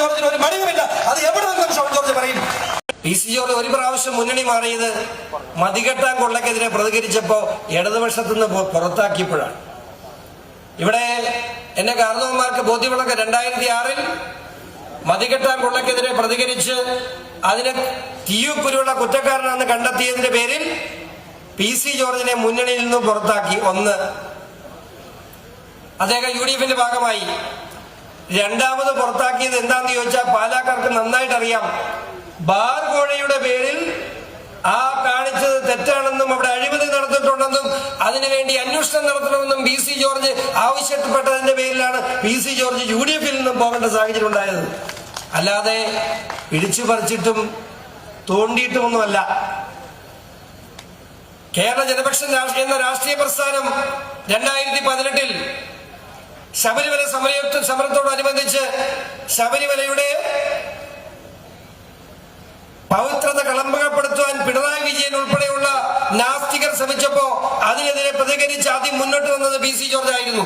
ജോർജിന് ഒരു മടിയുമില്ല. അത് എവിടെ നിന്നും ഷോൺ ജോർജ് പറയും. പി സി ജോർജ് ഒരു പ്രാവശ്യം മുന്നണി മാറിയത് മതികെട്ടാൻ കൊള്ളക്കെതിരെ പ്രതികരിച്ചപ്പോ ഇടതുപക്ഷത്തുനിന്ന് പുറത്താക്കിയപ്പോഴാണ്. ഇവിടെ എന്റെ കാരണവന്മാർക്ക് ബോധ്യമുള്ളൊക്കെ 2006 മതികെട്ടാൻ കൊള്ളക്കെതിരെ പ്രതികരിച്ച് അതിന് തീയുക്കുരുള്ള കുറ്റക്കാരനാണെന്ന് കണ്ടെത്തിയതിന്റെ പേരിൽ പി സി ജോർജിനെ മുന്നണിയിൽ നിന്ന് പുറത്താക്കി. ഒന്ന്, അദ്ദേഹം UDFന്റെ ഭാഗമായി. രണ്ടാമത് പുറത്താക്കിയത് എന്താന്ന് ചോദിച്ചാൽ പാലാക്കാർക്ക് നന്നായിട്ട് അറിയാം. ബാർ കോഴയുടെ പേരിൽ ആ കാണിച്ചത് തെറ്റാണെന്നും അവിടെ അഴിമതി നടത്തിയിട്ടുണ്ടെന്നും അതിനുവേണ്ടി അന്വേഷണം നടത്തണമെന്നും പി സി ജോർജ് ആവശ്യപ്പെട്ടതിന്റെ പേരിലാണ് പി സി ജോർജ് UDFിൽ നിന്നും പോകേണ്ട സാഹചര്യം ഉണ്ടായത്. അല്ലാതെ പിടിച്ചു പറിച്ചിട്ടും തോണ്ടിയിട്ടുമൊന്നുമല്ല. കേരള ജനപക്ഷം എന്ന രാഷ്ട്രീയ പ്രസ്ഥാനം 2018 ശബരിമല സമരത്തോടനുബന്ധിച്ച് ശബരിമലയുടെ പവിത്രത കളങ്കപ്പെടുത്തുവാൻ പിണറായി വിജയൻ ഉൾപ്പെടെയുള്ള നാസ്തികർ ശ്രമിച്ചപ്പോ അതിനെതിരെ പ്രതികരിച്ച് ആദ്യം മുന്നോട്ട് വന്നത് പി സി ജോർജ് ആയിരുന്നു.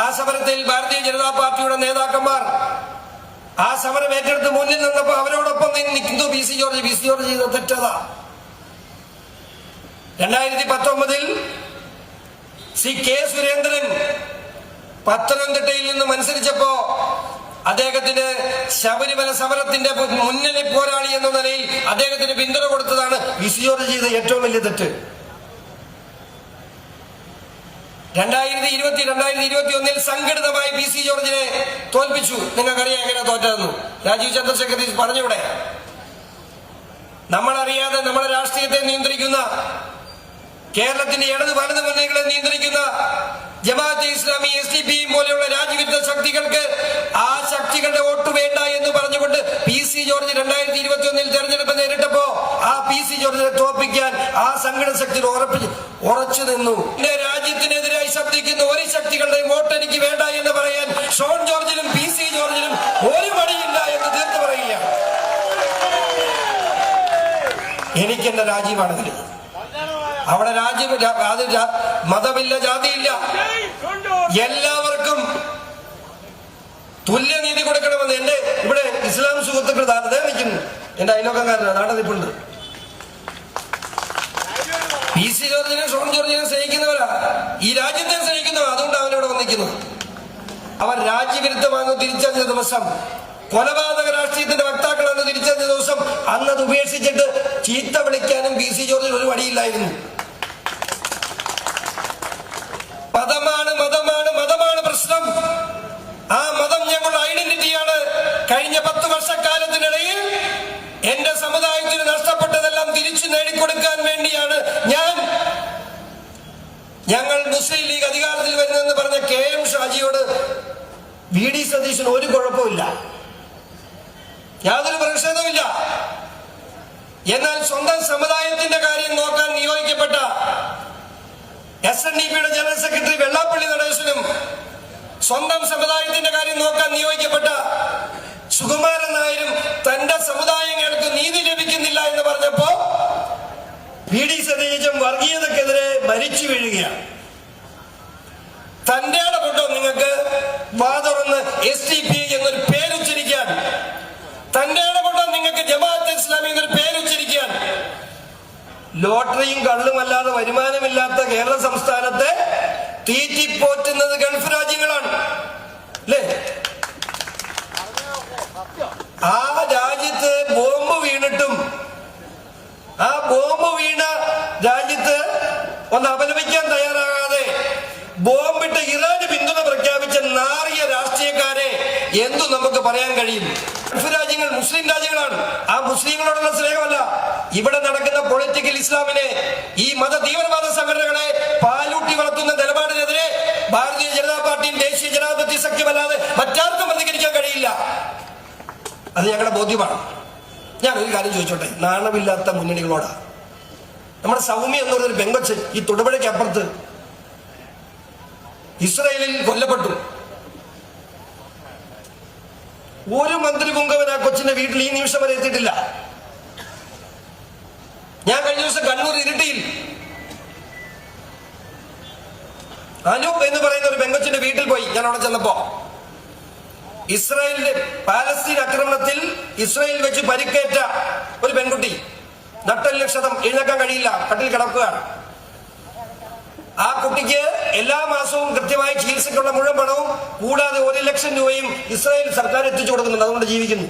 ആ സമരത്തിൽ ഭാരതീയ ജനതാ പാർട്ടിയുടെ നേതാക്കന്മാർ ആ സമരം ഏറ്റെടുത്ത് മുന്നിൽ നിന്നപ്പോ അവരോടൊപ്പം നിൽക്കുന്നു P C George. P C George ചെയ്ത തെറ്റതാ. 2019 ശ്രീ കെ സുരേന്ദ്രൻ പത്തനംതിട്ടയിൽ നിന്ന് മത്സരിച്ചപ്പോ അദ്ദേഹത്തിന് ശബരിമല സമരത്തിന്റെ മുന്നണി പോരാളി എന്ന നിലയിൽ അദ്ദേഹത്തിന് പിന്തുണ കൊടുത്തതാണ് പി സി ജോർജ് ചെയ്ത ഏറ്റവും വലിയ തെറ്റ്. 2020-2021 സംഘടിതമായി പി സി ജോർജിനെ തോൽപ്പിച്ചു. നിങ്ങൾക്കറിയാം എങ്ങനെ തോറ്റതെന്ന്. രാജീവ് ചന്ദ്രശേഖർ പറഞ്ഞൂടെ? നമ്മളറിയാതെ നമ്മുടെ രാഷ്ട്രീയത്തെ നിയന്ത്രിക്കുന്ന, കേരളത്തിന്റെ ഇടത് വലത് മുന്നണികളെ നിയന്ത്രിക്കുന്ന ജമാഅത്തെ ഇസ്ലാമി, SDP പോലെയുള്ള രാജ്യവിരുദ്ധ ശക്തികൾക്ക് ആ ശക്തികളുടെ വോട്ട് വേണ്ട എന്ന് പറഞ്ഞുകൊണ്ട് പി സി ജോർജ് 2021 തെരഞ്ഞെടുപ്പ് നേരിട്ടപ്പോ ആ പി സി ജോർജിനെ തോൽപ്പിക്കാൻ ആ സംഘടന ശക്തി ഉറച്ചു നിന്നു. രാജ്യത്തിനെതിരായി ശബ്ദിക്കുന്ന ഒരു ശക്തികളുടെയും വോട്ട് എനിക്ക് വേണ്ട എന്ന് പറയാൻ ഷോൺ ജോർജിനും പി സി ജോർജിനും ഒരു മടിയില്ല എന്ന് തീർത്ത് പറയുകയാണ്. എനിക്കെന്റെ രാജ്യമാണെങ്കിൽ അവിടെ രാജ്യം അത് മതമില്ല, ജാതിയില്ല, എല്ലാവർക്കും തുല്യനീതി കൊടുക്കണമെന്ന് എന്റെ ഇവിടെ ഇസ്ലാം സുഹൃത്തുക്കൾ ധാരണ നിൽക്കുന്നു. എന്റെ അയലോക്കക്കാരനാണ്, നാളെ നിൽപ്പുണ്ട്. പി സി ജോർജിനെ ഷോൺ ജോർജിനെ സ്നേഹിക്കുന്നവരാ, ഈ രാജ്യത്തെ സ്നേഹിക്കുന്നവർ. അതുകൊണ്ട് അവനോട് വന്നിരിക്കുന്നത്. അവർ രാജ്യവിരുദ്ധമാണെന്ന് തിരിച്ചറിഞ്ഞ ദിവസം, കൊലപാതക രാഷ്ട്രീയത്തിന്റെ വക്താക്കളാണെന്ന് തിരിച്ചറിഞ്ഞ ദിവസം, അന്നത് ഉപേക്ഷിച്ചിട്ട് ചീത്ത വിളിക്കാനും പി സി ജോർജിന് ഒരു വടിയില്ലായിരുന്നു. മതമാണ് മതമാണ് മതമാണ് പ്രശ്നം. ആ മതം ഞങ്ങളുടെ ഐഡന്റിറ്റിയാണ്. കഴിഞ്ഞ 10 വർഷക്കാലത്തിനിടയിൽ എന്റെ സമുദായത്തിന് നഷ്ടപ്പെട്ടതെല്ലാം തിരിച്ചു നേടിക്കൊടുക്കാൻ വേണ്ടിയാണ് ഞങ്ങൾ മുസ്ലിം ലീഗ് അധികാരത്തിൽ വരുന്നതെന്ന് പറഞ്ഞ KM ഷാജിയോട് VD സതീശന് ഒരു കുഴപ്പമില്ല, യാതൊരു പ്രതിഷേധമില്ല. എന്നാൽ സ്വന്തം സമുദായത്തിന്റെ കാര്യം നോക്കാൻ നിയോഗിക്കപ്പെട്ട SNDPയുടെ ജനറൽ സെക്രട്ടറി വെള്ളാപ്പള്ളി നടേശനും സ്വന്തം സമുദായത്തിന്റെ കാര്യം നോക്കാൻ നിയോഗിക്കപ്പെട്ട സുകുമാരൻ നായരും തന്റെ സമുദായങ്ങൾക്ക് നീതി ലഭിക്കുന്നില്ല എന്ന് പറഞ്ഞപ്പോ VD സതീശൻ വർഗീയതക്കെതിരെ മരിച്ചു വീഴുകയാണ്. തന്റെ ഇടപെട്ടോ നിങ്ങൾക്ക് വാതുറന്ന് SDP എന്നൊരു പേരുച്ചരിക്കാൻ? തന്റെ ഇടപെട്ടോ നിങ്ങൾക്ക് ജമാഅത്തെ ഇസ്ലാമി എന്നൊരു പേരുച്ചരിക്കാൻ? ലോട്ടറിയും കള്ളുമല്ലാതെ വരുമാനമില്ലാത്ത കേരള സംസ്ഥാനത്തെ തീറ്റിപ്പോറ്റുന്നത് ഗൾഫ് രാജ്യങ്ങളാണ് അല്ലേ? ആ രാജ്യത്ത് ബോംബ് വീണിട്ടും ആ ബോംബ് വീണ രാജ്യത്ത് ഒന്ന് അപലപിക്കാൻ തയ്യാറാകാതെ ബോംബിട്ട് ഇറാന് പിന്തുണ പ്രഖ്യാപിച്ച നാറിയ രാഷ്ട്രീയക്കാരെ എന്തു നമുക്ക് പറയാൻ കഴിയും? ഗൾഫ് രാജ്യങ്ങൾ മുസ്ലിം രാജ്യങ്ങളാണ്. ആ മുസ്ലിങ്ങളോടുള്ള സ്നേഹമല്ല, ഇവിടെ നടക്കുന്ന പൊളിറ്റിക്കൽ ഇസ്ലാമിനെ, ഈ മത തീവ്രവാദ സംഘടനകളെ പാലൂട്ടി വളർത്തുന്ന നിലപാടിനെതിരെ ഭാരതീയ ജനതാ പാർട്ടിയും ദേശീയ ജനാധിപത്യ സഖ്യമല്ലാതെ മറ്റാർക്കും പ്രതികരിക്കാൻ കഴിയില്ല. അത് ഞങ്ങളുടെ ബോധ്യമാണ്. ഞാൻ ഒരു കാര്യം ചോദിച്ചോട്ടെ, നാണമില്ലാത്ത മുന്നണികളോടാ. നമ്മുടെ സൗമ്യ എന്ന് പറഞ്ഞൊരു പെങ്കൊച്ച് ഈ തൊടുപുഴയ്ക്ക് അപ്പുറത്ത് ഇസ്രായേലിൽ കൊല്ലപ്പെട്ടു. ഒരു മന്ത്രി പുങ്കവൻ ആ കൊച്ചിന്റെ വീട്ടിൽ ഈ നിമിഷം വരെ എത്തിയിട്ടില്ല. ഞാൻ കഴിഞ്ഞ ദിവസം കണ്ണൂർ ഇരിട്ടിയിൽ അനൂപ് എന്ന് പറയുന്ന ഒരു പെങ്കൊച്ചിന്റെ വീട്ടിൽ പോയി. ഞാൻ അവിടെ ചെന്നപ്പോ ഇസ്രായേലിന്റെ പാലസ്തീൻ ആക്രമണത്തിൽ ഇസ്രായേൽ വെച്ച് പരിക്കേറ്റ ഒരു പെൺകുട്ടി നട്ടെല്ലിന് ക്ഷതം, എഴുന്നേക്കാൻ കഴിയില്ല, കട്ടിൽ കിടക്കുകയാണ്. ആ കുട്ടിക്ക് എല്ലാ മാസവും കൃത്യമായി ചികിത്സയ്ക്കുള്ള മുഴുവൻ പണവും കൂടാതെ 1 ലക്ഷം രൂപയും ഇസ്രായേൽ സർക്കാർ എത്തിച്ചു കൊടുക്കുന്നുണ്ട്. അതുകൊണ്ട് ജീവിക്കുന്നു.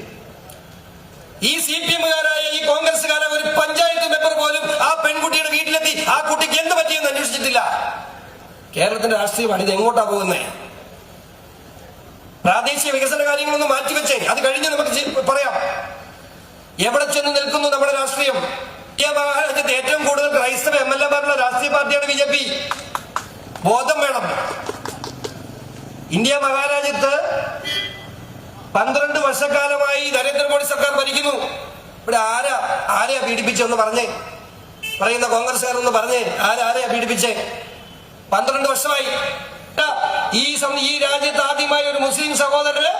ഈ CPM-കാരായ ഈ കോൺഗ്രസ്സുകാരായ ഒരു പഞ്ചായത്ത് മെമ്പർ പോലും ആ പെൺകുട്ടിയുടെ വീട്ടിലെത്തി ആ കുട്ടിക്ക് എന്ത് പറ്റിയെന്ന് അന്വേഷിച്ചിട്ടില്ല. കേരളത്തിന്റെ രാഷ്ട്രീയമാണ്. ഇത് എങ്ങോട്ടാ പോകുന്നത്? പ്രാദേശിക വികസന കാര്യങ്ങളൊന്നും മാറ്റിവെച്ചേ, അത് കഴിഞ്ഞ് നമുക്ക് പറയാം. എവിടെ ചെന്ന് നിൽക്കുന്നു നമ്മുടെ രാഷ്ട്രീയം? ഇന്ത്യ മഹാരാജ്യത്ത് ഏറ്റവും കൂടുതൽ ക്രൈസ്തവ MLA-മാരുള്ള രാഷ്ട്രീയ പാർട്ടിയാണ് BJP. ബോധം വേണം. ഇന്ത്യ മഹാരാജ്യത്ത് 12 വർഷക്കാലമായി നരേന്ദ്രമോദി സർക്കാർ ഭരിക്കുന്നു. ഇവിടെ ആരെയാ പീഡിപ്പിച്ചെന്ന് പറഞ്ഞേ, പറയുന്ന കോൺഗ്രസ്സുകാരെന്ന് പറഞ്ഞേ, ആരെയാ പീഡിപ്പിച്ചേ? 12 വർഷമായി. ഈ രാജ്യത്ത് ആദ്യമായി ഒരു മുസ്ലിം സഹോദരന്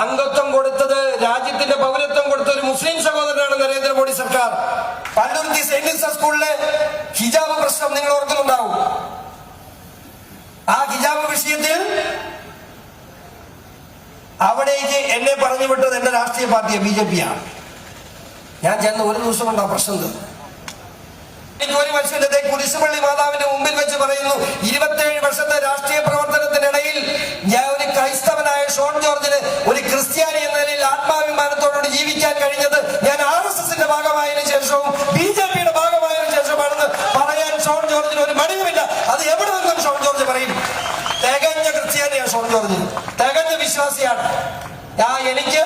അംഗത്വം കൊടുത്തത്, രാജ്യത്തിന്റെ പൗരത്വം കൊടുത്ത ഒരു മുസ്ലിം സഹോദരനാണ് നരേന്ദ്രമോദി സർക്കാർ. പണ്ടുരുത്തി സെന്റ് സ്കൂളിലെ ഹിജാബ് പ്രശ്നം നിങ്ങൾ ഓർക്കുന്നുണ്ടാവും. ആ ഹിജാബ് വിഷയത്തിൽ അവിടേക്ക് എന്നെ പറഞ്ഞു വിട്ടത് എന്റെ രാഷ്ട്രീയ പാർട്ടിയെ BJP-യാണ്. ഞാൻ ചെന്ന് ഒരു ദിവസം കൊണ്ട് ആ പ്രശ്നം തീർന്നു. ഒരു മനുഷ്യന്റെ കുരിശുപള്ളി മാതാവിന്റെ മുമ്പിൽ വെച്ച് പറയുന്നു, 27 വർഷത്തെ രാഷ്ട്രീയ പ്രവർത്തനത്തിനിടയിൽ ഞാൻ ഒരു ക്രൈസ്തവനായ ഷോൺ ജോർജിന് ഒരു ക്രിസ്ത്യാനി എന്ന നിലയിൽ ആത്മാഭിമാനത്തോടുകൂടി ജീവിക്കാൻ കഴിഞ്ഞത് ഞാൻ RSSന്റെ ഭാഗമായതിനു ശേഷവും BJP-യുടെ ഭാഗമായതിനു ശേഷമാണെന്ന് പറയാൻ ഷോൺ ജോർജിന് ഒരു മടിയുമില്ല. അത് എവിടെ നിന്നും ഷോൺ ജോർജ് പറയും. തികഞ്ഞ ക്രിസ്ത്യാനിയാണ് ഷോൺ ജോർജ്, തികഞ്ഞ വിശ്വാസിയാണ്. എനിക്ക്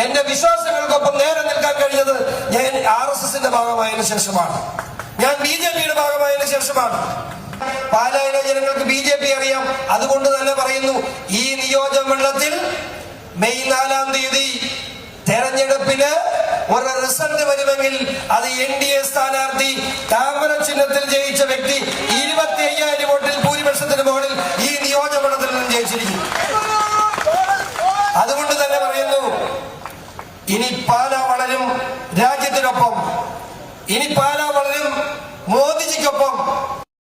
എന്റെ വിശ്വാസങ്ങൾക്കൊപ്പം നേരെ നിൽക്കാൻ കഴിഞ്ഞത് ഞാൻ RSSന്റെ ഭാഗമായതിനു ശേഷമാണ്, ഞാൻ BJP-യുടെ ഭാഗമായതിനു ശേഷമാണ്. പാലായിലെ ജനങ്ങൾക്ക് BJP അറിയാം. അതുകൊണ്ട് തന്നെ പറയുന്നു, ഈ നിയോജകമണ്ഡലത്തിൽ മെയ് 4-ാം തീയതി തെരഞ്ഞെടുപ്പിന് ഒരു റിസൾട്ട് വരുമെങ്കിൽ അത് NDA സ്ഥാനാർത്ഥി താമര ചിഹ്നത്തിൽ ജയിച്ച വ്യക്തി 25,000 വോട്ടിൽ ഭൂരിപക്ഷത്തിന് മുകളിൽ ഈ നിയോജകമണ്ഡലത്തിൽ നിന്ന് ജയിച്ചിരിക്കും. അതുകൊണ്ട് തന്നെ പറയുന്നു, ഇനി പാല വളരും രാജ്യത്തിനൊപ്പം, ഇനി പാല വളരും മോദിജിക്കൊപ്പം.